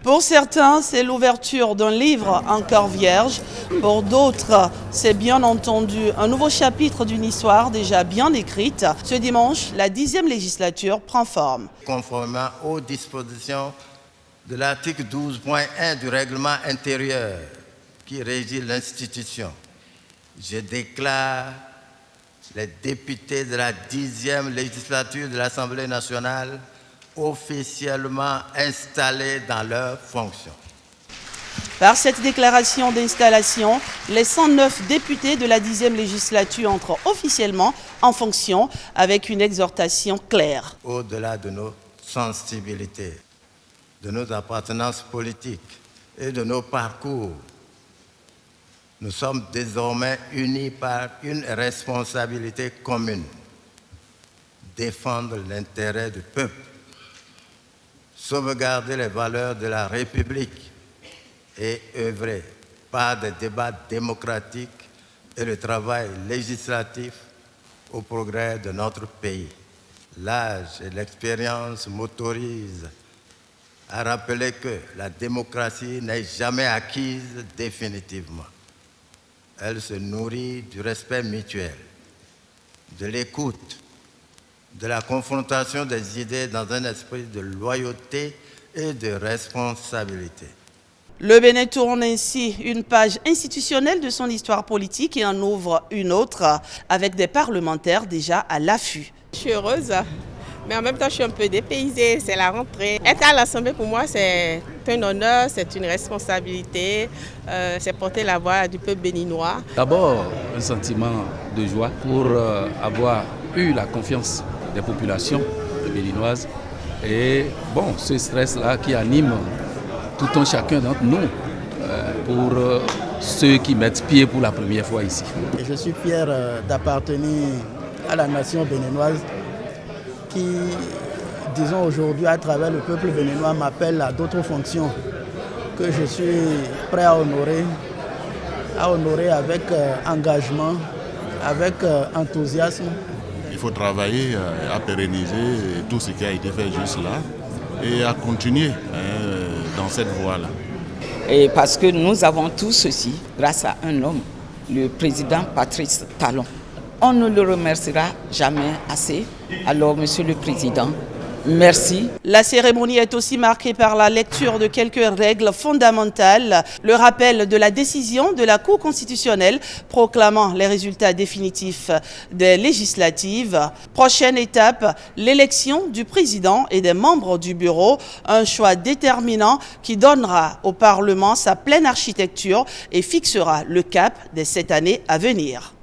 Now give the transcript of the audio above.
Pour certains, c'est l'ouverture d'un livre encore vierge. Pour d'autres, c'est bien entendu un nouveau chapitre d'une histoire déjà bien écrite. Ce dimanche, la 10e législature prend forme. Conformément aux dispositions de l'article 12.1 du règlement intérieur qui régit l'institution, je déclare les députés de la 10e législature de l'Assemblée nationale officiellement installés dans leurs fonctions. Par cette déclaration d'installation, les 109 députés de la 10e législature entrent officiellement en fonction avec une exhortation claire. Au-delà de nos sensibilités, de nos appartenances politiques et de nos parcours, nous sommes désormais unis par une responsabilité commune: défendre l'intérêt du peuple, sauvegarder les valeurs de la République et œuvrer par des débats démocratiques et le travail législatif au progrès de notre pays. L'âge et l'expérience m'autorisent à rappeler que la démocratie n'est jamais acquise définitivement. Elle se nourrit du respect mutuel, de l'écoute, de la confrontation des idées dans un esprit de loyauté et de responsabilité. Le Bénin tourne ainsi une page institutionnelle de son histoire politique et en ouvre une autre avec des parlementaires déjà à l'affût. Je suis heureuse, mais en même temps je suis un peu dépaysée, c'est la rentrée. Être à l'Assemblée pour moi c'est un honneur, c'est une responsabilité, c'est porter la voix du peuple béninois. D'abord un sentiment de joie pour avoir eu la confiance des populations béninoises et bon, ce stress-là qui anime tout un chacun d'entre nous pour ceux qui mettent pied pour la première fois ici. Et je suis fier d'appartenir à la nation béninoise qui, disons aujourd'hui, à travers le peuple béninois, m'appelle à d'autres fonctions que je suis prêt à honorer avec engagement, avec enthousiasme. Il faut travailler à pérenniser tout ce qui a été fait juste là et à continuer dans cette voie-là. Et parce que nous avons tout ceci grâce à un homme, le président Patrice Talon. On ne le remerciera jamais assez. Alors, Monsieur le Président, merci. La cérémonie est aussi marquée par la lecture de quelques règles fondamentales, le rappel de la décision de la Cour constitutionnelle proclamant les résultats définitifs des législatives. Prochaine étape, l'élection du président et des membres du bureau, un choix déterminant qui donnera au Parlement sa pleine architecture et fixera le cap des 7 années à venir.